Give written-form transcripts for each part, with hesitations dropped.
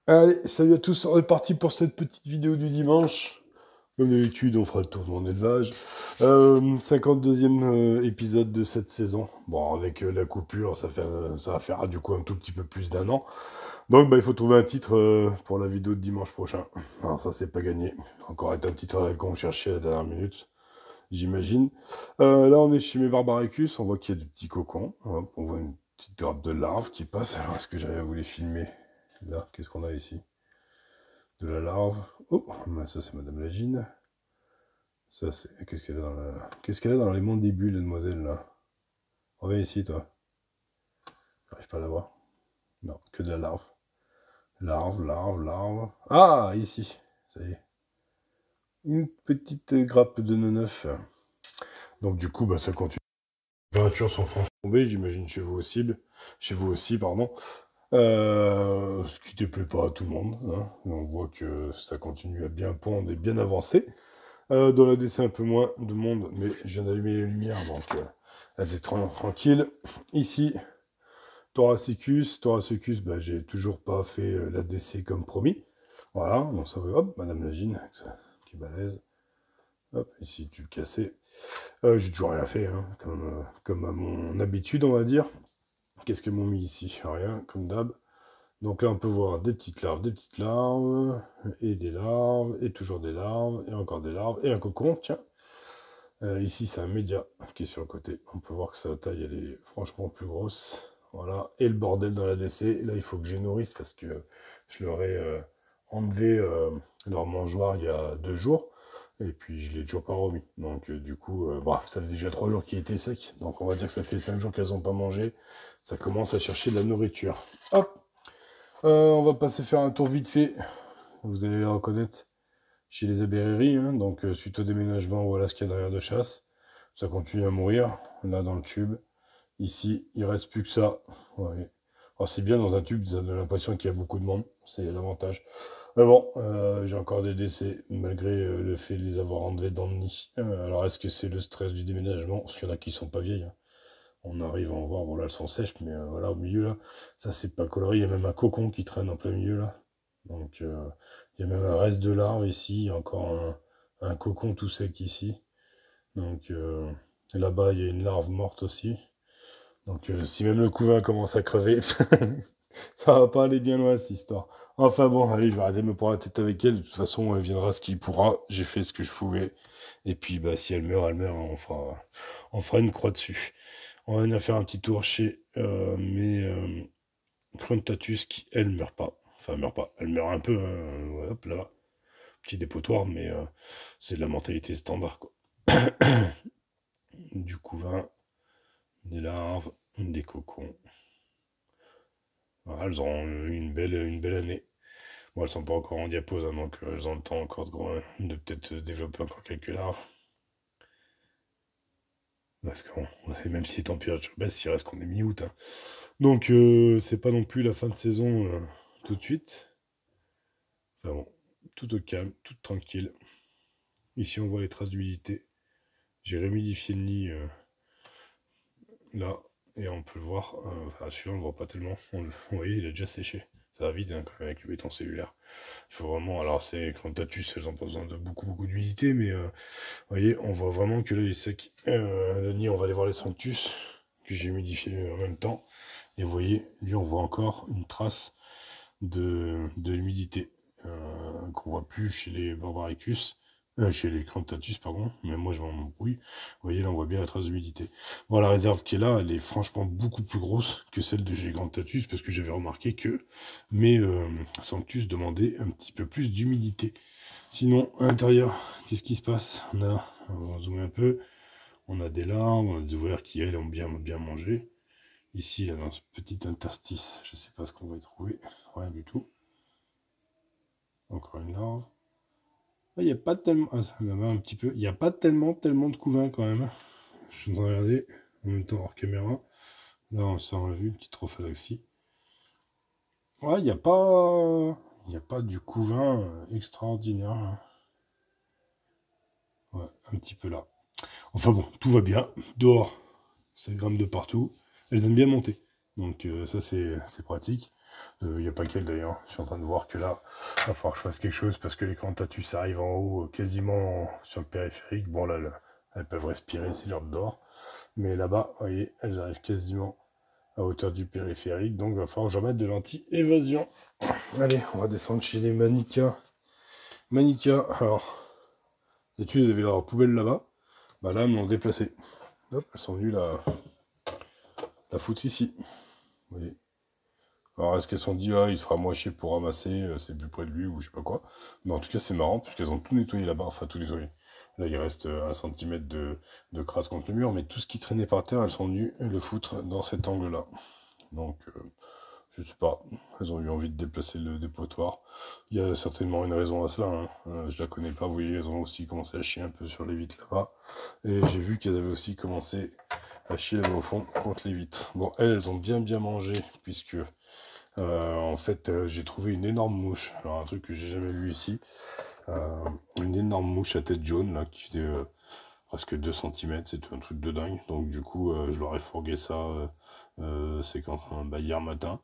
Allez, salut à tous, on est parti pour cette petite vidéo du dimanche. Comme d'habitude, on fera le tour de mon élevage. 52e épisode de cette saison. Bon, avec la coupure, ça va faire du coup un tout petit peu plus d'un an. Donc, il faut trouver un titre pour la vidéo de dimanche prochain. Alors ça, c'est pas gagné. Encore être un titre à la con cherché à la dernière minute, j'imagine. Là, on est chez mes Barbaricus. On voit qu'il y a du petit cocon. Hop, on voit une petite grappe de larves qui passe. Alors, est-ce que j'avais voulu filmer? Là, qu'est-ce qu'on a ici? De la larve. Oh, ça c'est Madame Lagine. Ça c'est. Qu'est-ce qu'elle a dans la. Qu'est-ce qu'elle a dans les mandibules, la demoiselle là? Reviens ici, toi. J'arrive pas à la voir. Non, que de la larve. Larve, larve, larve. Ah, ici. Ça y est. Une petite grappe de neuf. Donc du coup, ça continue. Les températures sont franchement tombées, j'imagine chez vous aussi. Chez vous aussi, pardon. Ce qui ne plaît pas à tout le monde. Hein. On voit que ça continue à bien pondre et bien avancer. Dans la DC, un peu moins de monde, mais je viens d'allumer les lumières, donc elles étaient tranquilles. Ici, Thoracicus. Thoracicus, j'ai toujours pas fait la DC comme promis. Voilà, donc ça va, hop, Madame Lagine, qui est balèze. Hop, ici, tube cassé. J'ai toujours rien fait, hein, comme à mon habitude, on va dire. Qu'est-ce qu'ils m'ont mis ici? Rien, comme d'hab. Donc là, on peut voir des petites larves, et des larves, et toujours des larves, et encore des larves, et un cocon, tiens. Ici, c'est un média qui est sur le côté. On peut voir que sa taille, elle est franchement plus grosse. Voilà. Et le bordel dans la DC. Là, il faut que je les nourrisse parce que je leur ai enlevé leur mangeoire il y a 2 jours. Et puis, je l'ai toujours pas remis. Donc, du coup, ça fait déjà 3 jours qu'ils étaient secs. Donc, on va dire que ça fait 5 jours qu'elles n'ont pas mangé. Ça commence à chercher de la nourriture. Hop! On va passer faire un tour vite fait. Vous allez les reconnaître chez les Abereries, hein, donc suite au déménagement, voilà ce qu'il y a derrière de chasse. Ça continue à mourir, là dans le tube. Ici, il reste plus que ça. Ouais. Alors c'est bien dans un tube, ça donne l'impression qu'il y a beaucoup de monde, c'est l'avantage. Mais bon, j'ai encore des décès, malgré le fait de les avoir enlevés dans le nid. Alors est-ce que c'est le stress du déménagement? Parce qu'il y en a qui sont pas vieilles. Hein. On arrive à en voir, bon là elles sont sèches, mais voilà au milieu là, ça c'est pas coloré, il y a même un cocon qui traîne en plein milieu là. Donc il y a même un reste de larve ici, il y a encore un cocon tout sec ici. Donc là-bas il y a une larve morte aussi. Donc si même le couvain commence à crever, ça va pas aller bien loin cette histoire. Enfin bon, allez, je vais arrêter de me prendre la tête avec elle. De toute façon, elle viendra ce qu'il pourra. J'ai fait ce que je pouvais. Et puis si elle meurt, elle meurt. On fera une croix dessus. On va venir faire un petit tour chez mes Cruntatus qui, elle, meurt pas. Enfin, meurt pas. Elle meurt un peu. Ouais, hop, là. Petit dépotoir, mais c'est de la mentalité standard, quoi. Du couvain, des larves, des cocons. Voilà, elles auront eu une belle année. Bon, elles sont pas encore en diapose, hein, donc elles ont le temps encore de peut-être développer encore quelques larves. Parce que bon, même si les températures baissent, il reste qu'on est mi-août. Hein. Donc c'est pas non plus la fin de saison tout de suite. Enfin bon, tout au calme, tout tranquille. Ici on voit les traces d'humidité. J'ai réhumidifié le nid là, et on peut le voir. Enfin celui-là on le voit pas tellement. Vous voyez, il a déjà séché. Ça va vite hein, quand même avec le béton cellulaire. Il faut vraiment. Alors c'est Crantatus, elles ont pas besoin de beaucoup d'humidité, mais vous voyez, on voit vraiment que là il est sec. Le nid, on va aller voir les Sanctus, que j'ai humidifié en même temps. Et vous voyez, lui on voit encore une trace de l'humidité qu'on voit plus chez les Barbaricus, chez les Crantatus, pardon, mais moi je m'en embrouille. Vous voyez, là on voit bien la trace d'humidité. Bon, la réserve qui est là, elle est franchement beaucoup plus grosse que celle de chez Crantatus, parce que j'avais remarqué que mes Sanctus demandaient un petit peu plus d'humidité. Sinon, à l'intérieur, qu'est-ce qui se passe? On va zoomer un peu, on a des larves, on a des ouvrières qui, elles, ont bien mangé. Ici, là, dans ce petit interstice, je ne sais pas ce qu'on va y trouver. Rien du tout. Encore une larve. Il n'y a pas tellement... Ah, là-bas, un petit peu. Il n'y a pas tellement de couvains, quand même. Je suis en train de regarder, en même temps, hors caméra. Là, on s'en a vu, une petite trophalaxie. Ouais, il n'y a pas... Il n'y a pas du couvain extraordinaire. Ouais, un petit peu là. Enfin bon, tout va bien. Dehors, ça grimpe de partout. Elles aiment bien monter. Donc ça, c'est pratique. Il n'y a pas qu'elle d'ailleurs. Je suis en train de voir que là, il va falloir que je fasse quelque chose parce que les cantatus arrivent en haut, quasiment sur le périphérique. Bon, là, elles peuvent respirer, c'est l'heure d'or. Mais là-bas, vous voyez, elles arrivent quasiment à hauteur du périphérique. Donc, il va falloir que j'en mette de l'anti-évasion. Allez, on va descendre chez les Manica. Manica, alors, d'habitude, ils avaient leur poubelle là-bas. Bah là, elles m'ont déplacé. Hop, elles sont venues la foutre ici. Vous voyez. Alors, est-ce qu'elles se sont dit, ah, il se fera moins chier pour ramasser, c'est plus près de lui, ou je sais pas quoi. Mais en tout cas, c'est marrant, puisqu'elles ont tout nettoyé là-bas, enfin, tout nettoyé. Là, il reste 1 cm de crasse contre le mur, mais tout ce qui traînait par terre, elles sont venues le foutre dans cet angle-là. Donc, je sais pas, elles ont eu envie de déplacer le dépotoir. Il y a certainement une raison à cela, hein. Je la connais pas, vous voyez, elles ont aussi commencé à chier un peu sur les vitres là-bas. Et j'ai vu qu'elles avaient aussi commencé à chier là-bas au fond contre les vitres. Bon, elles ont bien mangé, puisque en fait j'ai trouvé une énorme mouche. Alors un truc que j'ai jamais vu ici. Une énorme mouche à tête jaune là, qui faisait presque 2 cm, c'est un truc de dingue. Donc du coup, je leur ai fourgué ça, c'est quand hier matin.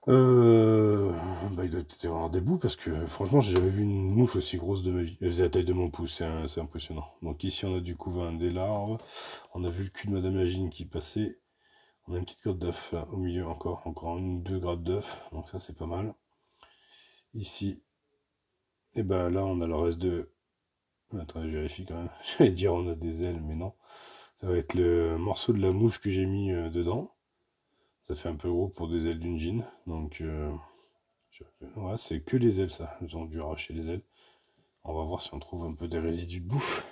Il doit y avoir des bouts parce que franchement j'ai jamais vu une mouche aussi grosse de ma vie. Elle faisait la taille de mon pouce, c'est impressionnant. Donc ici on a du couvain des larves, on a vu le cul de Madame Lagine qui passait, on a une petite grappe d'œuf là au milieu encore 1 ou 2 grappes d'œuf, donc ça c'est pas mal. Ici, et ben là on a le reste de... Attendez, je vérifie quand même, j'allais dire on a des ailes mais non. Ça va être le morceau de la mouche que j'ai mis dedans. Ça fait un peu gros pour des ailes d'une jean, donc ouais, c'est que les ailes ça, ils ont dû arracher les ailes. On va voir si on trouve un peu des résidus de bouffe.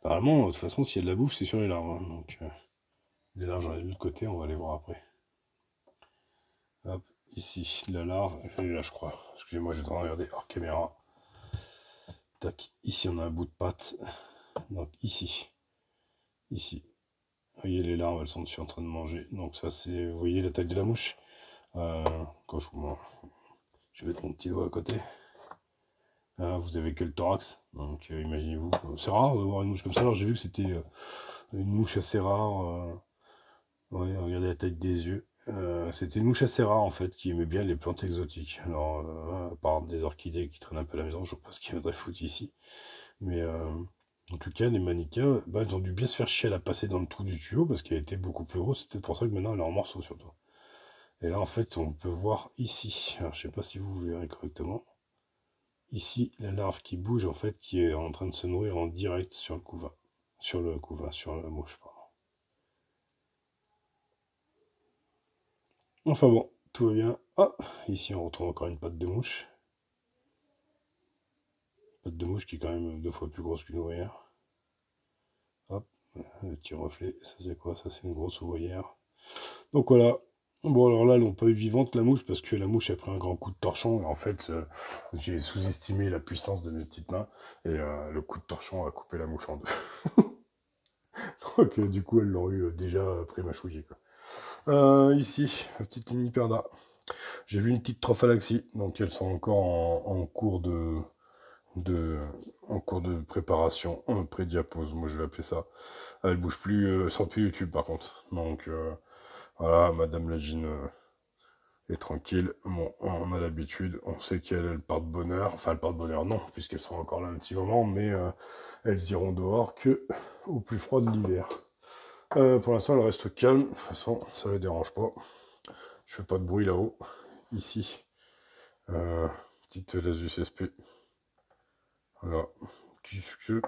Normalement, de toute façon, s'il y a de la bouffe, c'est sur les larves, hein. Donc les larves, j'en ai de l'autre côté, on va les voir après. Hop, ici, la larve, elle est là je crois. Excusez-moi, je dois regarder hors caméra. Tac, ici on a un bout de patte. Donc ici. Vous voyez les larves, elles sont dessus en train de manger. Donc ça c'est, vous voyez la taille de la mouche. Quand je vais mettre mon petit doigt à côté. Vous avez que le thorax. Donc imaginez-vous, c'est rare de voir une mouche comme ça. Alors j'ai vu que c'était une mouche assez rare. Ouais, regardez la taille des yeux. C'était une mouche assez rare en fait, qui aimait bien les plantes exotiques. Alors, à part des orchidées qui traînent un peu à la maison, je ne sais pas ce qu'il viendrait foutre ici. Mais en tout cas, les Manica, elles ont dû bien se faire chier à la passer dans le trou du tuyau parce qu'elle était beaucoup plus grosse. C'était pour ça que maintenant elle est en morceaux surtout. Et là, en fait, on peut voir ici. Alors, je sais pas si vous verrez correctement. Ici, la larve qui bouge, en fait, qui est en train de se nourrir en direct sur le couvain. Sur la mouche, pardon. Enfin bon, tout va bien. Ah, ici on retrouve encore une patte de mouche. Patte de mouche qui est quand même 2 fois plus grosse qu'une ouvrière. Hop, le petit reflet, ça c'est quoi? Ça c'est une grosse ouvrière. Donc voilà. Bon alors là, elles n'ont pas eu vivante la mouche parce que la mouche a pris un grand coup de torchon. Et en fait, j'ai sous-estimé la puissance de mes petites mains. Et le coup de torchon a coupé la mouche en deux. Donc du coup, elles l'ont eu déjà prémâchouillé quoi. Ici, la petite Hemiperda. J'ai vu une petite trophalaxie, donc elles sont encore en cours de préparation, pré-diapose, moi je vais appeler ça. Elle bouge plus, sans plus YouTube par contre. Donc voilà, Madame Lagine est tranquille. Bon, on a l'habitude, on sait qu'elle part de bonheur. Enfin, elle part de bonheur, non, puisqu'elles sont encore là un petit moment, mais elles iront dehors que au plus froid de l'hiver. Pour l'instant, elle reste calme. De toute façon, ça ne les dérange pas. Je fais pas de bruit là-haut. Ici, petite Lasus SP. Voilà. Qui se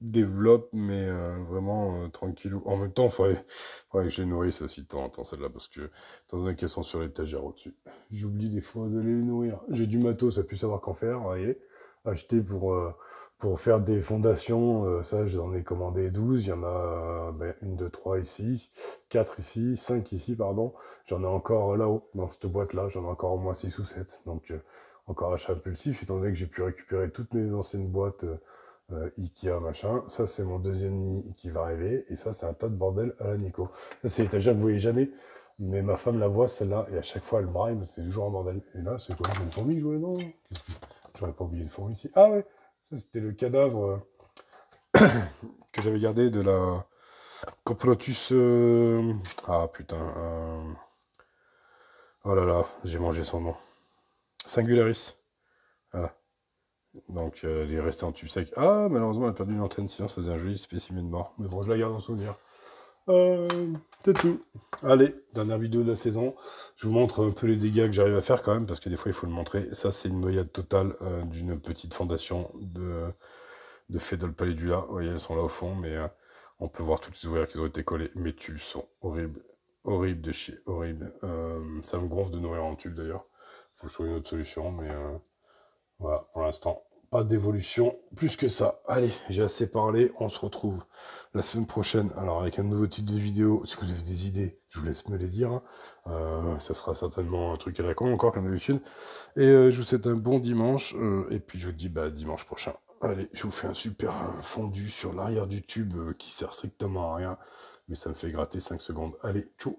développe, mais vraiment tranquillou. En même temps, faudrait que je les nourrisse aussi de temps en temps, celle-là, parce que, étant donné qu'elles sont sur l'étagère au-dessus, j'oublie des fois de les nourrir. J'ai du matos, ça pu savoir qu'en faire, vous voyez. Acheter pour faire des fondations, ça j'en ai commandé 12, il y en a 1, 2, 3 ici, 4 ici, 5 ici, pardon. J'en ai encore là-haut, dans cette boîte-là, j'en ai encore au moins 6 ou 7, donc encore achat impulsif, étant donné que j'ai pu récupérer toutes mes anciennes boîtes Ikea, machin. Ça, c'est mon deuxième nid qui va arriver, et ça, c'est un tas de bordel à la Nico. Ça, c'est l'étagère que vous voyez jamais, mais ma femme la voit, celle-là, et à chaque fois, elle braille, mais c'est toujours un bordel. Et là, c'est quoi, une fourmi que je voulais, non? J'aurais pas oublié une fourmi ici. Ah ouais, ça c'était le cadavre que j'avais gardé de la Coprotus. Ah putain. Oh là là, j'ai mangé son nom. Singularis. Voilà. Donc, il est resté en tube sec. Ah, malheureusement, elle a perdu l'antenne, sinon ça faisait un joli spécimen de mort. Mais bon, je la garde en souvenir. Euh, c'est tout. Allez, dernière vidéo de la saison. Je vous montre un peu les dégâts que j'arrive à faire quand même, parce que des fois, il faut le montrer. Ça, c'est une noyade totale d'une petite fondation de Fédol Palédula. Vous voyez, elles sont là au fond, mais on peut voir toutes les ouvrières qui ont été collées. Mes tubes sont horribles. Horribles de chez horrible. Ça me gonfle de nourrir en tube d'ailleurs. Faut que je trouve une autre solution, mais voilà, pour l'instant, pas d'évolution plus que ça. Allez, j'ai assez parlé, on se retrouve la semaine prochaine. Alors avec un nouveau type de vidéo, si vous avez des idées, je vous laisse me les dire. Hein. Ça sera certainement un truc à la con encore comme d'habitude. Et je vous souhaite un bon dimanche, et puis je vous dis dimanche prochain. Allez, je vous fais un super fondu sur l'arrière du tube qui sert strictement à rien, mais ça me fait gratter 5 secondes. Allez, tchou!